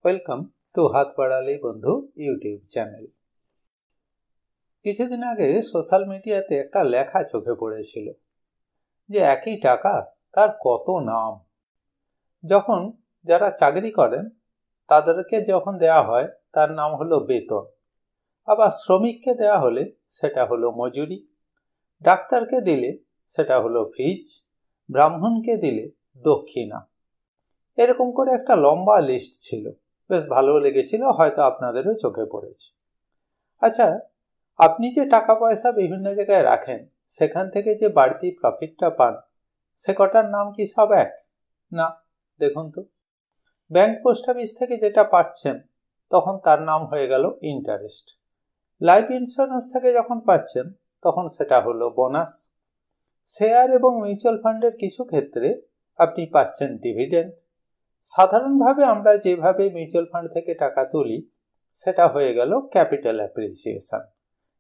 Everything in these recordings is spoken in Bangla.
ওয়েলকাম টু হাত বাড়ালেই বন্ধু ইউটিউব চ্যানেল। কিছুদিন আগে সোশ্যাল মিডিয়াতে একটা লেখা চোখে পড়েছিল যে একই টাকা তার কত নাম। যখন যারা চাকরি করেন তাদেরকে যখন দেয়া হয় তার নাম হলো বেতন, আবার শ্রমিককে দেয়া হলে সেটা হলো মজুরি, ডাক্তারকে দিলে সেটা হলো ফিজ, ব্রাহ্মণকে দিলে দক্ষিণা। এরকম করে একটা লম্বা লিস্ট ছিল, বেশ ভালো লেগেছিল, হয়তো আপনাদেরও চোখে পড়েছে। আচ্ছা, আপনি যে টাকা পয়সা বিভিন্ন জায়গায় রাখেন সেখান থেকে যে বাড়তি প্রফিটটা পান সে কটার নাম কি সব এক? না, দেখুন তো। ব্যাংক পোস্ট অফিস থেকে যেটা পাচ্ছেন তখন তার নাম হয়ে গেল ইন্টারেস্ট। লাইফ ইন্স্যুরেন্স থেকে যখন পাচ্ছেন তখন সেটা হলো বোনাস। শেয়ার এবং মিউচুয়াল ফান্ডের কিছু ক্ষেত্রে আপনি পাচ্ছেন ডিভিডেন্ড। সাধারণভাবে আমরা যেভাবে মিউচুয়াল ফান্ড থেকে টাকা তুলি সেটা হয়ে গেল ক্যাপিটাল অ্যাপ্রিসিয়েশন।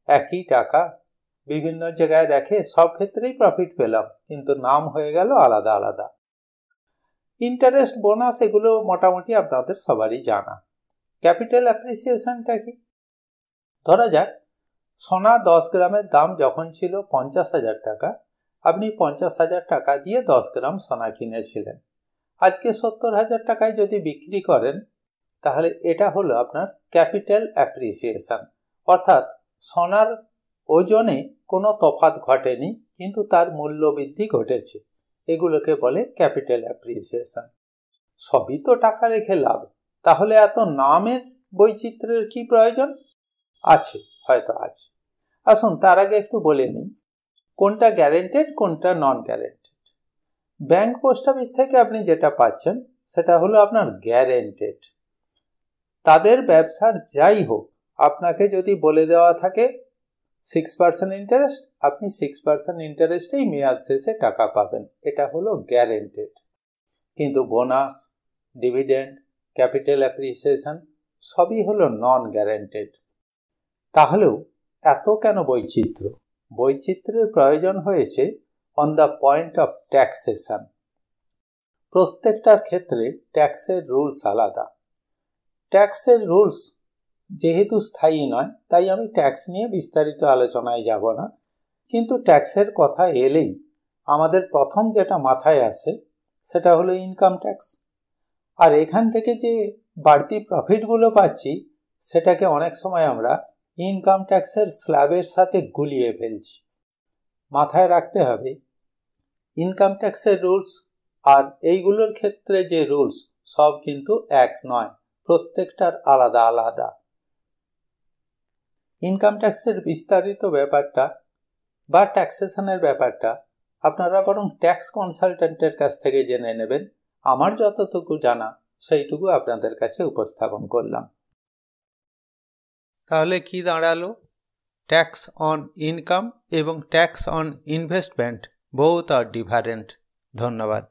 একই টাকা বিভিন্ন জায়গায় রেখে সব ক্ষেত্রেই প্রফিট পেলাম, কিন্তু নাম হয়ে গেল আলাদা আলাদা। ইন্টারেস্ট, বোনাস এগুলো মোটামুটি আপনাদের সবারই জানা। ক্যাপিটাল অ্যাপ্রিসিয়েশনটা কি? ধরা যাক সোনা 10 গ্রামের দাম যখন ছিল 50,000 টাকা, আপনি 50,000 টাকা দিয়ে 10 গ্রাম সোনা কিনেছিলেন। আজকে 70,000 টাকায় যদি বিক্রি করেন তাহলে এটা হলো আপনার ক্যাপিটাল অ্যাপ্রিসিয়েশন, অর্থাৎ সোনার ওজনে কোনো তফাৎ ঘটেনি কিন্তু তার মূল্য বৃদ্ধি ঘটেছে। এগুলোকে বলে ক্যাপিটাল অ্যাপ্রিসিয়েশন। সবই তো টাকা রেখে লাভ, তাহলে এত নামের বৈচিত্র্যের কি প্রয়োজন? আছে, হয়তো আছে। আসুন তার আগে একটু বলে নিই কোনটা গ্যারেন্টেড কোনটা নন গ্যারেন্টেড। ব্যাংক পোস্ট অফিস থেকে আপনি যেটা পাচ্ছেন সেটা হলো আপনার গ্যারেন্টেড। তাদের ব্যবসার যাই হোক, আপনাকে যদি বলে দেওয়া থাকে 6% ইন্টারেস্ট, আপনি 6% ইন্টারেস্টেই মেয়াদ শেষে টাকা পাবেন, এটা হলো গ্যারেন্টেড। কিন্তু বোনাস, ডিভিডেন্ড, ক্যাপিটাল অ্যাপ্রিসিয়েশন সবই হলো নন গ্যারেন্টেড। তাহলেও এত কেন বৈচিত্র্য? বৈচিত্র্যের প্রয়োজন হয়েছে on the point of taxation. প্রত্যেকটার ক্ষেত্রে ট্যাক্সের রুলস আলাদা। ট্যাক্সের রুলস যেহেতু স্থায়ী নয় তাই আমি ট্যাক্স নিয়ে বিস্তারিত আলোচনায় যাব না, কিন্তু ট্যাক্সের কথা এলেই আমাদের প্রথম যেটা মাথায় আসে সেটা হলো ইনকাম ট্যাক্স। আর এখান থেকে যে বাড়তি প্রফিটগুলো পাচ্ছি সেটাকে অনেক সময় আমরা ইনকাম ট্যাক্সের স্ল্যাবের সাথে গুলিয়ে ফেলছি। মাথায় রাখতে হবে ইনকাম ট্যাক্সের রুলস আর এইগুলোর ক্ষেত্রে যে রুলস সব কিন্তু এক নয়, প্রত্যেকটার আলাদা আলাদা। ইনকাম ট্যাক্সের বিস্তারিত ব্যাপারটা বা ট্যাক্সেশনের ব্যাপারটা আপনারা বরং ট্যাক্স কনসালটেন্টের কাছ থেকে জেনে নেবেন। আমার যতটুকু জানা সেইটুকু আপনাদের কাছে উপস্থাপন করলাম। তাহলে কি দাঁড়ালো? ট্যাক্স অন ইনকাম এবং tax on investment both are different. ধন্যবাদ।